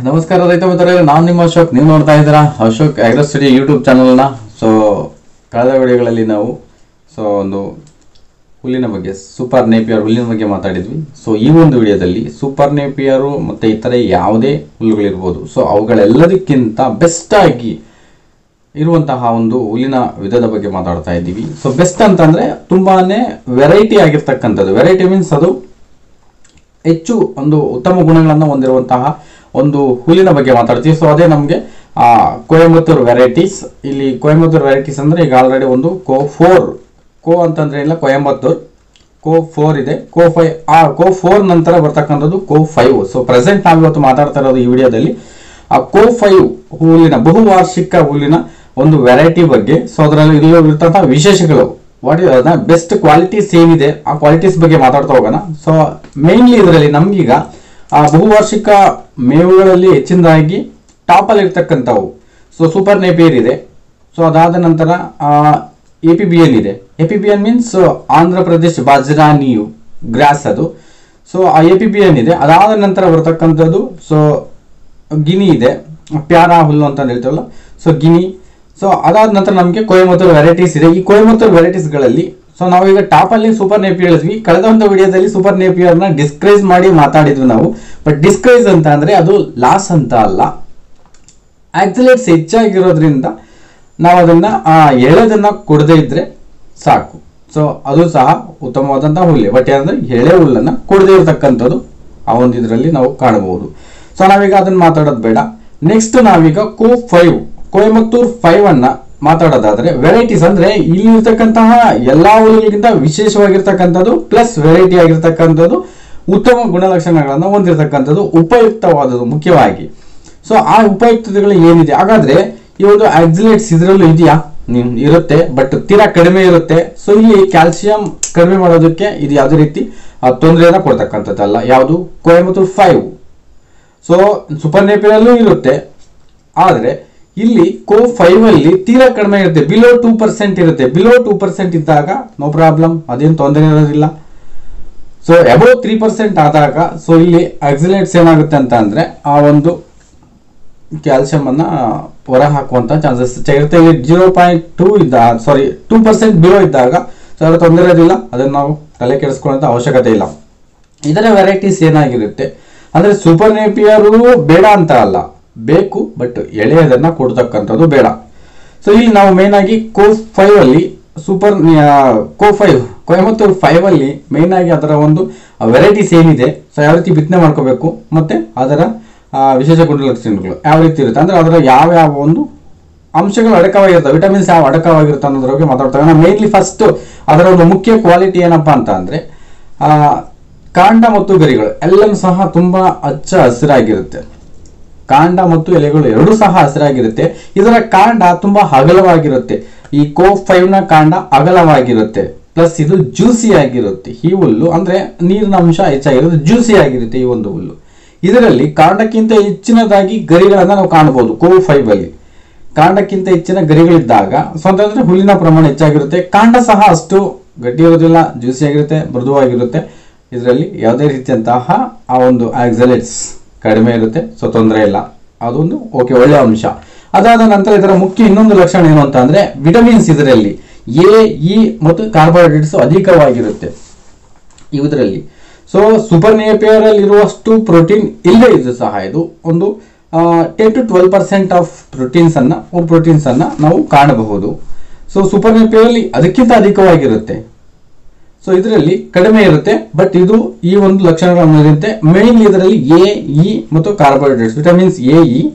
ನಮಸ್ಕಾರ ರೈತ ಮಿತ್ರರೇ, ನಾನು ನಿಮ್ಮ ಅಶೋಕ್. ನೀವು ನೋಡ್ತಾ ಇದ್ದೀರಾ ಅಶೋಕ್ ಅಗ್ರೋ ಸ್ಟಡಿ ಯೂಟ್ಯೂಬ್ ಚಾನಲ್ನ. ಕಳೆದ ವಿಡಿಯೋಗಳಲ್ಲಿ ನಾವು ಒಂದು ಹುಲ್ಲಿನ ಬಗ್ಗೆ, ಸೂಪರ್ ನೇಪಿಯರ್ ಹುಲ್ಲಿನ ಬಗ್ಗೆ ಮಾತಾಡಿದ್ವಿ. ಈ ಒಂದು ವಿಡಿಯೋದಲ್ಲಿ ಸೂಪರ್ ನೇಪಿಯರು ಮತ್ತು ಇತರೆ ಯಾವುದೇ ಹುಲ್ಲುಗಳಿರ್ಬೋದು, ಅವುಗಳೆಲ್ಲದಕ್ಕಿಂತ ಬೆಸ್ಟ್ ಆಗಿ ಇರುವಂತಹ ಒಂದು ಹುಲ್ಲಿನ ವಿಧದ ಬಗ್ಗೆ ಮಾತಾಡ್ತಾ ಇದ್ದೀವಿ. ಬೆಸ್ಟ್ ಅಂತಂದರೆ ತುಂಬಾ ವೆರೈಟಿ ಆಗಿರ್ತಕ್ಕಂಥದ್ದು. ವೆರೈಟಿ ಮೀನ್ಸ್ ಅದು ಹೆಚ್ಚು ಒಂದು ಉತ್ತಮ ಗುಣಗಳನ್ನು ಹೊಂದಿರುವಂತಹ ಒಂದು ಹುಲ್ಲಿನ ಬಗ್ಗೆ ಮಾತಾಡ್ತೀವಿ. ಅದೇ ನಮಗೆ ಕೊಯಂಬತ್ತೂರು ವೆರೈಟೀಸ್. ಇಲ್ಲಿ ಕೊಯಂಬತ್ತೂರು ವೆರೈಟೀಸ್ ಅಂದರೆ ಈಗ ಆಲ್ರೆಡಿ ಒಂದು ಕೋ ಅಂತಂದ್ರೆ ಇಲ್ಲ, ಕೊಯಂಬತ್ತೂರು ಕೋ4 ಇದೆ, ಕೋ4 ನಂತರ ಬರ್ತಕ್ಕಂಥದ್ದು ಕೋ5. ಪ್ರೆಸೆಂಟ್ ನಾವಿವತ್ತು ಮಾತಾಡ್ತಾ ಇರೋದು ಈ ವಿಡಿಯೋದಲ್ಲಿ ಆ ಕೋ5 ಹುಲ್ಲಿನ ಬಹುವಾರ್ಷಿಕ ಹುಲ್ಲಿನ ಒಂದು ವೆರೈಟಿ ಬಗ್ಗೆ. ಅದರಲ್ಲಿ ಇರುವಂತಹ ವಿಶೇಷಗಳು, ಬೆಸ್ಟ್ ಕ್ವಾಲಿಟೀಸ್ ಏನಿದೆ ಆ ಕ್ವಾಲಿಟೀಸ್ ಬಗ್ಗೆ ಮಾತಾಡ್ತಾ ಹೋಗೋಣ. ಮೇನ್ಲಿ ಇದರಲ್ಲಿ ನಮ್ಗೀಗ ಆ ಬಹುವಾರ್ಷಿಕ ಮೇವುಗಳಲ್ಲಿ ಹೆಚ್ಚಿನದಾಗಿ ಟಾಪಲ್ಲಿ ಇರ್ತಕ್ಕಂಥವು ಸೂಪರ್ ನೇಪಿಯರ್ ಇದೆ. ಅದಾದ ನಂತರ APBN ಇದೆ. APBN means Andhra Pradesh bajra ನೀಯು gross, ಅದು. ಆ APBN ಇದೆ. ಅದಾದ ನಂತರ ಬರ್ತಕ್ಕಂಥದ್ದು ಗಿನಿ ಇದೆ, ಪ್ಯಾರಾ ಹುಲ್ಲು ಅಂತ ಹೇಳ್ತೀವಲ್ಲ, ಗಿನಿ. ಅದಾದ ನಂತರ ನಮಗೆ ಕೊಯಂಬತ್ತೂರು ವೆರೈಟೀಸ್ ಇದೆ. ಈ ಕೊಯಂಬತ್ತೂರು ವೆರೈಟೀಸ್ಗಳಲ್ಲಿ ನಾವೀಗ ಟಾಪಲ್ಲಿ ಸೂಪರ್ ನೇಪಿಯರ್ ಹೇಳಿದ್ವಿ. ಕಳೆದ ಒಂದು ವಿಡಿಯೋದಲ್ಲಿ ಸೂಪರ್ ನೇಪಿಯರ್ನ ಡಿಸ್ಕ್ರೈಸ್ ಮಾಡಿ ಮಾತಾಡಿದ್ವಿ ನಾವು. ಬಟ್ ಡಿಸ್ಕ್ರೈಸ್ ಅಂತ ಅಂದರೆ ಅದು ಲಾಸ್ ಅಂತ ಅಲ್ಲ, ಆಕ್ಸಿಲೇಟ್ಸ್ ಹೆಚ್ಚಾಗಿರೋದ್ರಿಂದ ನಾವು ಅದನ್ನು ಎಳೆದನ್ನು ಕೊಡದೇ ಇದ್ರೆ ಸಾಕು. ಅದು ಸಹ ಉತ್ತಮವಾದಂತಹ ಹುಲ್ಲೆ. ಬಟ್ ಏನಂದ್ರೆ ಎಳೆ ಹುಲ್ಲನ್ನು ಕೊಡದೇ ಇರತಕ್ಕಂಥದ್ದು ಆ ಒಂದು ಇದರಲ್ಲಿ ನಾವು ಕಾಣಬಹುದು. ನಾವೀಗ ಅದನ್ನು ಮಾತಾಡೋದು ಬೇಡ. ನೆಕ್ಸ್ಟ್ ನಾವೀಗ ಕೊಯಂಬತ್ತೂರು 5 ಅನ್ನ ಮಾತಾಡೋದಾದ್ರೆ, ವೆರೈಟೀಸ್ ಅಂದ್ರೆ ಇಲ್ಲಿ ಇರ್ತಕ್ಕಂತಹ ಎಲ್ಲಾ ಹುಲ್ಲುಗಳಿಗಿಂತ ವಿಶೇಷವಾಗಿರ್ತಕ್ಕಂಥದ್ದು, ಪ್ಲಸ್ ವೆರೈಟಿ ಆಗಿರ್ತಕ್ಕಂಥದ್ದು, ಉತ್ತಮ ಗುಣಲಕ್ಷಣಗಳನ್ನು ಹೊಂದಿರತಕ್ಕಂಥದ್ದು, ಉಪಯುಕ್ತವಾದದ್ದು ಮುಖ್ಯವಾಗಿ. ಆ ಉಪಯುಕ್ತತೆಗಳು ಏನಿದೆ, ಹಾಗಾದ್ರೆ ಈ ಒಂದು ಆಕ್ಸಿಲೇಟ್ಸ್ ಇದರಲ್ಲೂ ಇದೆಯಾ? ಇರುತ್ತೆ, ಬಟ್ ತೀರಾ ಕಡಿಮೆ ಇರುತ್ತೆ. ಇಲ್ಲಿ ಕ್ಯಾಲ್ಸಿಯಂ ಕಡಿಮೆ ಮಾಡೋದಕ್ಕೆ ಇದು ಯಾವುದೇ ರೀತಿ ತೊಂದರೆಯನ್ನ ಕೊಡ್ತಕ್ಕಂಥದ್ದಲ್ಲ. ಯಾವುದು ಕೊಯಂಬತ್ತೂರು 5. ಸೂಪರ್ ನೇಪಿಯರಲ್ಲೂ ಇರುತ್ತೆ, ಆದರೆ ಇಲ್ಲಿ ಕೋ5 ಅಲ್ಲಿ ತೀರಾ ಕಡಿಮೆ ಇರುತ್ತೆ, ಬಿಲೋ 2% ಇರುತ್ತೆ. ಬಿಲೋ 2% ಇದ್ದಾಗ ನೋ ಪ್ರಾಬ್ಲಮ್, ಅದೇನು ತೊಂದರೆ ಇರೋದಿಲ್ಲ. ಅಬೌವ್ 3% ಆದಾಗ ಇಲ್ಲಿ ಆಕ್ಸಿಲೇಟ್ಸ್ ಏನಾಗುತ್ತೆ ಅಂತ ಅಂದ್ರೆ ಆ ಒಂದು ಕ್ಯಾಲ್ಸಿಯಂ ಅನ್ನ ಹೊರ ಹಾಕುವಂತ ಚಾನ್ಸಸ್ ಇರುತ್ತೆ. 2% ಬಿಲೋ ಇದ್ದಾಗ ಅದರ ತೊಂದರೆ ಇರೋದಿಲ್ಲ, ಅದನ್ನು ನಾವು ತಲೆ ಕೆಡಿಸ್ಕೊಳ್ಳುವಂತ ಅವಶ್ಯಕತೆ ಇಲ್ಲ. ಇದರ ವೆರೈಟೀಸ್ ಏನಾಗಿರುತ್ತೆ ಅಂದ್ರೆ, ಸೂಪರ್ ನೇಪಿಯರು ಬೇಡ ಅಂತ ಅಲ್ಲ, ಬೇಕು, ಬಟ್ ಎಳೆಯದನ್ನ ಕೊಡ್ತಕ್ಕಂಥದ್ದು ಬೇಡ. ಇಲ್ಲಿ ನಾವು ಮೇನ್ ಆಗಿ ಕೋ5 ಅಲ್ಲಿ ಕೊಯಂಬತ್ತೂರು 5 ಅಲ್ಲಿ ಮೇನ್ ಆಗಿ ಅದರ ಒಂದು ವೆರೈಟೀಸ್ ಏನಿದೆ, ಯಾವ ರೀತಿ ಬಿತ್ತನೆ ಮಾಡ್ಕೋಬೇಕು, ಮತ್ತೆ ಅದರ ವಿಶೇಷ ಗುಣಲಕ್ಷಣಗಳು ಯಾವ ರೀತಿ ಇರುತ್ತೆ ಅಂದ್ರೆ ಅದರ ಯಾವ ಒಂದು ಅಂಶಗಳು ಅಡಕವಾಗಿರ್ತವೆ, ವಿಟಮಿನ್ಸ್ ಯಾವ ಅಡಕವಾಗಿರುತ್ತೆ ಅನ್ನೋದ್ರ ಬಗ್ಗೆ ಮಾತಾಡ್ತೇವೆ. ಮೇನ್ಲಿ ಫಸ್ಟ್ ಅದರ ಒಂದು ಮುಖ್ಯ ಕ್ವಾಲಿಟಿ ಏನಪ್ಪಾ ಅಂತ ಅಂದ್ರೆ ಕಾಂಡ ಮತ್ತು ಗರಿಗಳು ಎಲ್ಲನೂ ಸಹ ತುಂಬಾ ಹಚ್ಚ ಹಸಿರಾಗಿರುತ್ತೆ. ಕಾಂಡ ಮತ್ತು ಎಲೆಗಳು ಎರಡೂ ಸಹ ಹಸಿರಾಗಿರುತ್ತೆ. ಇದರ ಕಾಂಡ ತುಂಬಾ ಅಗಲವಾಗಿರುತ್ತೆ. ಈ ಕೋ5ನ ಕಾಂಡ ಅಗಲವಾಗಿರುತ್ತೆ, ಪ್ಲಸ್ ಇದು ಜ್ಯೂಸಿ ಆಗಿರುತ್ತೆ. ಈ ಹುಲ್ಲು ಅಂದ್ರೆ ನೀರಿನ ಅಂಶ ಹೆಚ್ಚಾಗಿರುತ್ತೆ, ಜ್ಯೂಸಿ ಆಗಿರುತ್ತೆ ಈ ಒಂದು ಹುಲ್ಲು. ಇದರಲ್ಲಿ ಕಾಂಡಕ್ಕಿಂತ ಹೆಚ್ಚಿನದಾಗಿ ಗರಿಗಳನ್ನ ನಾವು ಕಾಣಬಹುದು. ಕೋ5 ಅಲ್ಲಿ ಕಾಂಡಕ್ಕಿಂತ ಹೆಚ್ಚಿನ ಗರಿಗಳಿದ್ದಾಗ ಅಂದ್ರೆ ಹುಲ್ಲಿನ ಪ್ರಮಾಣ ಹೆಚ್ಚಾಗಿರುತ್ತೆ. ಕಾಂಡ ಸಹ ಅಷ್ಟು ಗಟ್ಟಿ ಇರೋದಿಲ್ಲ, ಜ್ಯೂಸಿ ಆಗಿರುತ್ತೆ, ಮೃದುವಾಗಿರುತ್ತೆ. ಇದರಲ್ಲಿ ಯಾವುದೇ ರೀತಿಯಂತಹ ಆ ಒಂದು ಆಕ್ಸಿಲೇಟ್ಸ್ ಕಡಿಮೆ ಇರುತ್ತೆ, ತೊಂದರೆ ಇಲ್ಲ, ಅದೊಂದು ಒಳ್ಳೆ ಅಂಶ. ಅದಾದ ನಂತರ ಇದರ ಮುಖ್ಯ ಇನ್ನೊಂದು ಲಕ್ಷಣ ಏನು ಅಂತ ಅಂದ್ರೆ ವಿಟಮಿನ್ಸ್ ಇದರಲ್ಲಿ ಎ, ಮತ್ತು ಕಾರ್ಬೋಹೈಡ್ರೇಟ್ಸ್ ಅಧಿಕವಾಗಿರುತ್ತೆ ಇದರಲ್ಲಿ. ಸೂಪರ್ ನೇಪಿಯರ್ ಅಲ್ಲಿ ಇರುವಷ್ಟು ಪ್ರೋಟೀನ್ ಇಲ್ಲದೆ ಇದು ಸಹ ಇದು ಒಂದು 10 to 12% ಆಫ್ ಪ್ರೋಟೀನ್ಸ್ ಅನ್ನ ನಾವು ಕಾಣಬಹುದು. ಸೂಪರ್ ನೇಪಿಯರ್ ಅಲ್ಲಿ ಅದಕ್ಕಿಂತ ಅಧಿಕವಾಗಿರುತ್ತೆ. ಇದರಲ್ಲಿ ಕಡಿಮೆ ಇರುತ್ತೆ, ಬಟ್ ಇದು ಈ ಒಂದು ಲಕ್ಷಣಗಳಿರುತ್ತೆ. ಮೇನ್ಲಿ ಇದರಲ್ಲಿ ಎ, ಮತ್ತು ಕಾರ್ಬೋಹೈಡ್ರೇಟ್ಸ್, ವಿಟಮಿನ್ಸ್ ಎ,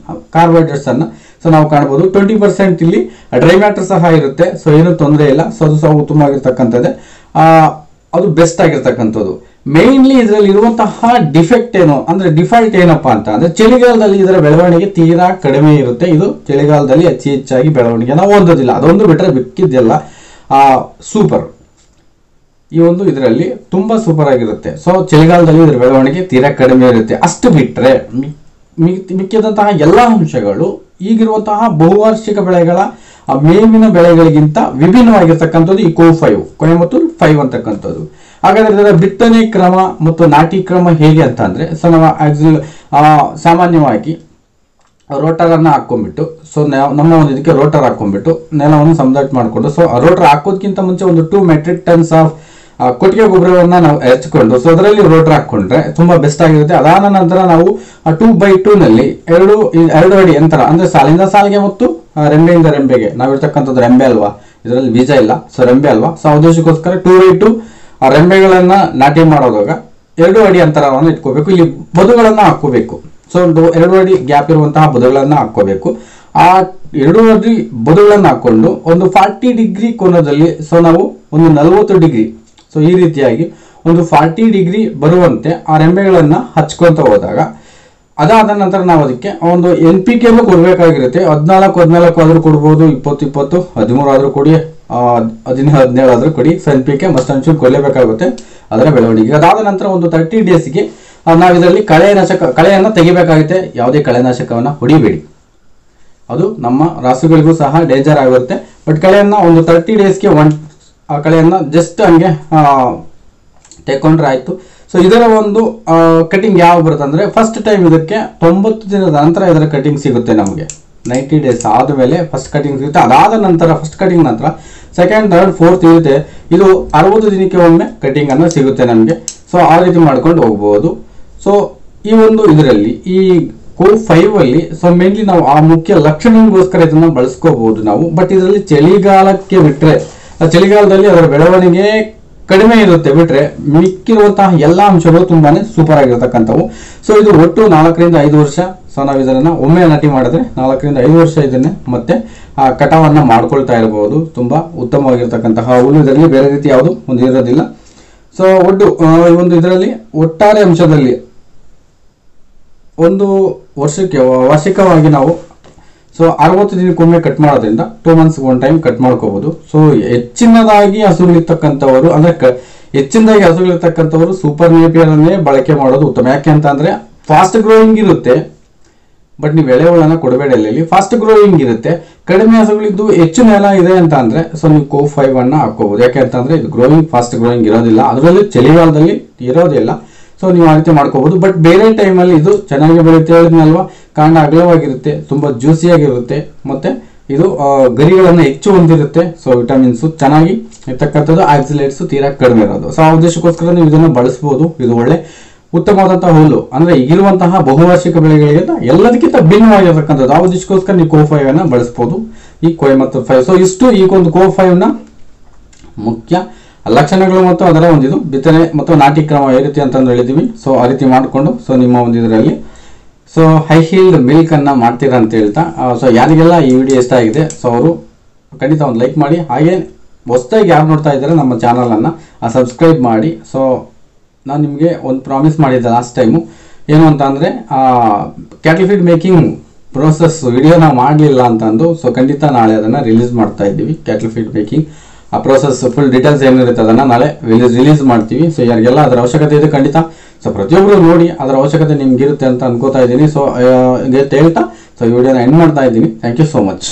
ಕಾರ್ಬೋಹೈಡ್ರೇಟ್ಸ್ ಅನ್ನ ನಾವು ಕಾಣಬಹುದು. 20% ಇಲ್ಲಿ ಡ್ರೈ ಮ್ಯಾಟರ್ ಸಹ ಇರುತ್ತೆ. ಏನು ತೊಂದರೆ ಇಲ್ಲ. ಅದು ಸಹ ಉತ್ತಮವಾಗಿರ್ತಕ್ಕಂಥದ್ದೇ, ಅದು ಬೆಸ್ಟ್ ಆಗಿರ್ತಕ್ಕಂಥದ್ದು. ಮೇನ್ಲಿ ಇದರಲ್ಲಿ ಇರುವಂತಹ ಡಿಫೆಕ್ಟ್ ಏನು ಅಂದ್ರೆ, ಡಿಫಾಲ್ಟ್ ಏನಪ್ಪಾ ಅಂತ ಅಂದ್ರೆ ಚಳಿಗಾಲದಲ್ಲಿ ಇದರ ಬೆಳವಣಿಗೆ ತೀರಾ ಕಡಿಮೆ ಇರುತ್ತೆ. ಇದು ಚಳಿಗಾಲದಲ್ಲಿ ಹೆಚ್ಚಾಗಿ ಬೆಳವಣಿಗೆನ ಹೊಂದೋದಿಲ್ಲ. ಅದೊಂದು ಬಿಟ್ಟರೆ ಬಿಕ್ಕಿದ್ದೆಲ್ಲ ಸೂಪರ್. ಈ ಒಂದು ಇದರಲ್ಲಿ ತುಂಬಾ ಸೂಪರ್ ಆಗಿರುತ್ತೆ. ಚಳಿಗಾಲದಲ್ಲಿ ಇದರ ಬೆಳವಣಿಗೆ ತೀರಾ ಕಡಿಮೆ ಇರುತ್ತೆ. ಅಷ್ಟು ಬಿಟ್ಟರೆ ಮಿಕ್ಕಿದಂತಹ ಎಲ್ಲಾ ಅಂಶಗಳು ಈಗಿರುವಂತಹ ಬಹುವಾರ್ಷಿಕ ಬೆಳೆಗಳ ಮೇವಿನ ಬೆಳೆಗಳಿಗಿಂತ ವಿಭಿನ್ನವಾಗಿರ್ತಕ್ಕಂಥದ್ದು ಈ ಕೊಯಂಬತ್ತೂರು 5 ಅಂತಕ್ಕಂಥದ್ದು. ಹಾಗಾದ್ರೆ ಇದರ ಬಿತ್ತನೆ ಕ್ರಮ ಮತ್ತು ನಾಟಿ ಕ್ರಮ ಹೇಗೆ ಅಂತ ಅಂದ್ರೆ, ನಾವು ಸಾಮಾನ್ಯವಾಗಿ ರೋಟರನ್ನು ಹಾಕ್ಕೊಂಡ್ಬಿಟ್ಟು ಸೊ ನಮ್ಮ ಒಂದು ಇದಕ್ಕೆ ರೋಟರ್ ಹಾಕ್ಕೊಂಡ್ಬಿಟ್ಟು ನೆಲವನ್ನು ಸಮತಟ್ಟು ಮಾಡಿಕೊಂಡು ಸೊ ರೋಟರ್ ಹಾಕೋದಕ್ಕಿಂತ ಮುಂಚೆ ಒಂದು 2 ಮೆಟ್ರಿಕ್ ಟನ್ಸ್ ಆಫ್ ಕೊಟ್ಟಿಗೆ ಗೊಬ್ಬರವನ್ನು ನಾವು ಹೆಚ್ಕೊಂಡು ಸೊ ಅದರಲ್ಲಿ ರೋಟರ್ ಹಾಕ್ಕೊಂಡ್ರೆ ತುಂಬಾ ಬೆಸ್ಟ್ ಆಗಿರುತ್ತೆ. ಅದಾದ ನಂತರ ನಾವು 2x2 ನಲ್ಲಿ ಎರಡು ಅಡಿ ಅಂತರ ಅಂದ್ರೆ ಸಾಲಿಂದ ಸಾಲಿಗೆ ಮತ್ತು ರೆಂಬೆಯಿಂದ ರೆಂಬೆಗೆ ನಾವಿರ್ತಕ್ಕಂಥದ್ದು ರೆಂಬೆ ಅಲ್ವಾ, ಇದರಲ್ಲಿ ಬೀಜ ಇಲ್ಲ, ಸೊ ರೆಂಬೆ ಅಲ್ವಾ, ಸೊ ಉದ್ದೇಶಕ್ಕೋಸ್ಕರ 2x2 ಆ ರೆಂಬೆಗಳನ್ನ ನಾಟಿ ಮಾಡೋದಾಗ 2 ಅಡಿ ಅಂತರವನ್ನು ಇಟ್ಕೋಬೇಕು. ಇಲ್ಲಿ ಬದುಗಳನ್ನ ಹಾಕೋಬೇಕು. ಸೊ 2 ಅಡಿ ಗ್ಯಾಪ್ ಇರುವಂತಹ ಬದುಗಳನ್ನ ಹಾಕೋಬೇಕು. ಆ 2 ಅಡಿ ಬದುಗಳನ್ನ ಹಾಕೊಂಡು ಒಂದು 40 ಡಿಗ್ರಿ ಕೋನದಲ್ಲಿ ಸೊ ನಾವು ಒಂದು 40 ಡಿಗ್ರಿ ಸೊ ಈ ರೀತಿಯಾಗಿ ಒಂದು 40 ಡಿಗ್ರಿ ಬರುವಂತೆ ಆ ರೆಂಬೆಗಳನ್ನ ಹಚ್ಕೊಂತ ಹೋದಾಗ ಅದಾದ ನಂತರ ನಾವು ಅದಕ್ಕೆ ಒಂದು NPK ಕೊಡಬೇಕಾಗಿರುತ್ತೆ. 14 ಆದ್ರೂ ಕೊಡ್ಬೋದು, 20 13 ಆದ್ರೂ ಕೊಡಿ, 17 ಆದ್ರೂ ಕೊಡಿ. So NPK must and should ಕೊಡಲೇಬೇಕಾಗುತ್ತೆ ಅದರ ಬೆಳವಣಿಗೆ. ಅದಾದ ನಂತರ ಒಂದು 30 ಡೇಸ್ಗೆ ನಾವು ಇದರಲ್ಲಿ ಕಳೆಯನ್ನು ತೆಗಿಬೇಕಾಗುತ್ತೆ. ಯಾವುದೇ ಕಳೆನಾಶಕವನ್ನ ಹೊಡಿಬೇಡಿ, ಅದು ನಮ್ಮ ರಾಸುಗಳಿಗೂ ಸಹ ಡೇಂಜರ್ ಆಗಿರುತ್ತೆ. ಬಟ್ ಕಳೆಯನ್ನ ಒಂದು 30 ಡೇಸ್ಗೆ ಆ ಕಳೆಯನ್ನ ಜಸ್ಟ್ ಹಂಗೆ ತೆಕ್ಕೊಂಡ್ರೆ ಆಯ್ತು. ಸೊ ಇದರ ಒಂದು ಕಟಿಂಗ್ ಯಾವಾಗ ಬರುತ್ತೆ ಅಂದ್ರೆ ಫಸ್ಟ್ ಟೈಮ್ ಇದಕ್ಕೆ 90 ದಿನದ ನಂತರ ಇದರ ಕಟಿಂಗ್ ಸಿಗುತ್ತೆ ನಮಗೆ. 90 ಡೇಸ್ ಆದಮೇಲೆ ಫಸ್ಟ್ ಕಟಿಂಗ್ ಸಿಗುತ್ತೆ. ಅದಾದ ನಂತರ ಫಸ್ಟ್ ಕಟಿಂಗ್ ನಂತರ ಸೆಕೆಂಡ್, ಥರ್ಡ್, ಫೋರ್ತ್ ಇರುತ್ತೆ. ಇದು 60 ದಿನಕ್ಕೆ ಒಮ್ಮೆ ಕಟಿಂಗ್ ಅನ್ನು ಸಿಗುತ್ತೆ ನಮಗೆ. ಸೊ ಆ ರೀತಿ ಮಾಡ್ಕೊಂಡು ಹೋಗ್ಬೋದು. ಸೊ ಈ ಒಂದು ಇದರಲ್ಲಿ ಈ CO5 ಅಲ್ಲಿ ಸೊ ಮೇನ್ಲಿ ನಾವು ಆ ಮುಖ್ಯ ಲಕ್ಷಣಗಳಿಗೋಸ್ಕರ ಇದನ್ನ ಬಳಸ್ಕೋಬಹುದು ನಾವು. ಬಟ್ ಇದರಲ್ಲಿ ಚಳಿಗಾಲಕ್ಕೆ ಬಿಟ್ರೆ ಚಳಿಗಾಲದಲ್ಲಿ ಅದರ ಬೆಳವಣಿಗೆ ಕಡಿಮೆ ಇರುತ್ತೆ ಬಿಟ್ರೆ ಮಿಕ್ಕಿರುವಂತಹ ಎಲ್ಲಾ ಅಂಶಗಳು ತುಂಬಾನೇ ಸೂಪರ್ ಆಗಿರತಕ್ಕಂಥವು. ಸೊ ಇದು ಒಟ್ಟು 4 ರಿಂದ 5 ವರ್ಷ. ಸೊ ನಾವು ಇದನ್ನ ಒಮ್ಮೆ ನಾಟಿ ಮಾಡಿದ್ರೆ 4 ರಿಂದ 5 ವರ್ಷ ಇದನ್ನೇ ಮತ್ತೆ ಕಟಾವನ್ನ ಮಾಡ್ಕೊಳ್ತಾ ಇರಬಹುದು. ತುಂಬಾ ಉತ್ತಮವಾಗಿರ್ತಕ್ಕಂತಹ ಹುಲ್ಲು, ಇದರಲ್ಲಿ ಬೇರೆ ರೀತಿ ಯಾವುದು ಒಂದು ಇರೋದಿಲ್ಲ. ಸೊ ಈ ಒಂದು ಇದರಲ್ಲಿ ಒಟ್ಟಾರೆ ಅಂಶದಲ್ಲಿ ಒಂದು ವಾರ್ಷಿಕವಾಗಿ ನಾವು ಸೊ 60 ದಿನಕ್ಕೊಮ್ಮೆ ಕಟ್ ಮಾಡೋದ್ರಿಂದ 2 ಮಂತ್ಸ್ ಒನ್ ಟೈಮ್ ಕಟ್ ಮಾಡ್ಕೋಬಹುದು. ಸೊ ಹೆಚ್ಚಿನದಾಗಿ ಹಸುಗಳಿರ್ತಕ್ಕಂಥವರು ಅಂದ್ರೆ ಹೆಚ್ಚಿನದಾಗಿ ಹಸುಗಳಿರ್ತಕ್ಕಂಥವರು ಸೂಪರ್ ನೇಪಿಯರ್ ಅನ್ನೇ ಬಳಕೆ ಮಾಡೋದು ಉತ್ತಮ. ಯಾಕೆ ಅಂತ ಅಂದ್ರೆ ಫಾಸ್ಟ್ ಗ್ರೋಯಿಂಗ್ ಇರುತ್ತೆ, ಬಟ್ ನೀವು ಎಳೆಹುಳನ್ನ ಕೊಡಬೇಡ. ಇಲ್ಲಿ ಫಾಸ್ಟ್ ಗ್ರೋಯಿಂಗ್ ಇರುತ್ತೆ. ಕಡಿಮೆ ಹಸುಗಳಿದ್ದು ಹೆಚ್ಚು ನೆಲ ಇದೆ ಅಂತ ಅಂದ್ರೆ ಸೊ ನೀವು CO5 ಅನ್ನ ಹಾಕೋಬಹುದು. ಯಾಕೆ ಅಂತಂದ್ರೆ ಇದು ಫಾಸ್ಟ್ ಗ್ರೋಯಿಂಗ್ ಇರೋದಿಲ್ಲ, ಅದರಲ್ಲಿ ಚಳಿಗಾಲದಲ್ಲಿ ಇರೋದಿಲ್ಲ. ಸೊ ನೀವು ಆ ರೀತಿ ಮಾಡ್ಕೋಬಹುದು. ಬಟ್ ಬೇರೆ ಟೈಮಲ್ಲಿ ಇದು ಚೆನ್ನಾಗಿ ಬೆಳೆಯುತ್ತೆ ಹೇಳಿದ್ನಲ್ವಾ, ಕಾಂಡ ಅಗಲವಾಗಿರುತ್ತೆ, ತುಂಬಾ ಜ್ಯೂಸಿಯಾಗಿರುತ್ತೆ, ಮತ್ತೆ ಇದು ಗರಿಗಳನ್ನು ಹೆಚ್ಚು ಹೊಂದಿರುತ್ತೆ. ಸೊ ವಿಟಮಿನ್ಸ್ ಚೆನ್ನಾಗಿ ಇರ್ತಕ್ಕಂಥದ್ದು, ಆಕ್ಸಿಲೇಟ್ಸ್ ತೀರಾ ಕಡಿಮೆ ಇರೋದು. ಸೊ ಆ ಉದ್ದೇಶಕ್ಕೋಸ್ಕರ ನೀವು ಇದನ್ನು ಬಳಸಬಹುದು. ಇದು ಒಳ್ಳೆ ಉತ್ತಮವಾದಂತಹ ಹುಲ್ಲು. ಅಂದ್ರೆ ಈಗಿರುವಂತಹ ಬಹುವಾರ್ಷಿಕ ಬೆಳೆಗಳಿಗಿಂತ ಎಲ್ಲದಕ್ಕಿಂತ ಭಿನ್ನವಾಗಿರತಕ್ಕಂಥದ್ದು. ಆ ಉದ್ದೇಶಕ್ಕೋಸ್ಕರ ನೀವು CO5 ಅನ್ನ ಬಳಸಬಹುದು, ಈ ಕೊಯಮತ್ತೂರ್ 5. ಸೊ ಇಷ್ಟು ಈ ಒಂದು CO5 ನ ಮುಖ್ಯ ಲಕ್ಷಣಗಳು ಮತ್ತು ಅದರ ಒಂದಿದು ಬಿತ್ತನೆ ಮತ್ತು ನಾಟಿ ಕ್ರಮ ಯಾವ ರೀತಿ ಅಂತಂದು ಹೇಳಿದೀವಿ. ಸೊ ಆ ರೀತಿ ಮಾಡಿಕೊಂಡು ಸೊ ನಿಮ್ಮ ಒಂದು ಇದರಲ್ಲಿ ಸೊ ಹೈ ಹೀಲ್ಡ್ ಮಿಲ್ಕ್ ಅನ್ನ ಮಾಡ್ತೀರಾ ಅಂತ ಹೇಳ್ತಾ ಸೊ ಯಾರಿಗೆಲ್ಲ ಈ ವಿಡಿಯೋ ಇಷ್ಟ ಆಗಿದೆ ಸೊ ಅವರು ಖಂಡಿತ ಒಂದು ಲೈಕ್ ಮಾಡಿ. ಹಾಗೆ ಹೊಸದಾಗಿ ಯಾರು ನೋಡ್ತಾ ಇದ್ದಾರೆ ನಮ್ಮ ಚಾನಲ್ ಅನ್ನ ಸಬ್ಸ್ಕ್ರೈಬ್ ಮಾಡಿ. ಸೊ ನಾನು ನಿಮಗೆ ಒಂದು ಪ್ರಾಮಿಸ್ ಮಾಡಿದ್ದೆ ಲಾಸ್ಟ್ ಟೈಮು, ಏನು ಅಂತ ಅಂದರೆ cattle feed making process video ನಾವು ಮಾಡಲಿಲ್ಲ ಅಂತಂದು. ಸೊ ಖಂಡಿತ ನಾಳೆ ಅದನ್ನು ರಿಲೀಸ್ ಮಾಡ್ತಾ ಇದ್ದೀವಿ. ಕ್ಯಾಟಲ್ ಫೀಡ್ ಮೇಕಿಂಗ್ ಆ ಪ್ರೋಸೆಸ್ ಫುಲ್ ಡೀಟೇಲ್ಸ್ ಏನಿರುತ್ತೆ ಅದನ್ನು ನಾಳೆ ರಿಲೀಸ್ ಮಾಡ್ತೀವಿ. ಸೊ ಯಾರಿಗೆಲ್ಲ ಅದರ ಅವಶ್ಯಕತೆ ಇದೆ ಖಂಡಿತ ಸೊ ಪ್ರತಿಯೊಬ್ಬರು ನೋಡಿ, ಅದರ ಅವಶ್ಯಕತೆ ನಿಮ್ಗೆ ಇರುತ್ತೆ ಅಂತ ಅನ್ಕೋತಾ ಇದ್ದೀನಿ. ಸೊ ಹೇಳ್ತಾ ಸೊ ಈ ವಿಡಿಯೋನ ಎಂಡ್ ಮಾಡ್ತಾ ಇದ್ದೀನಿ. Thank you so much.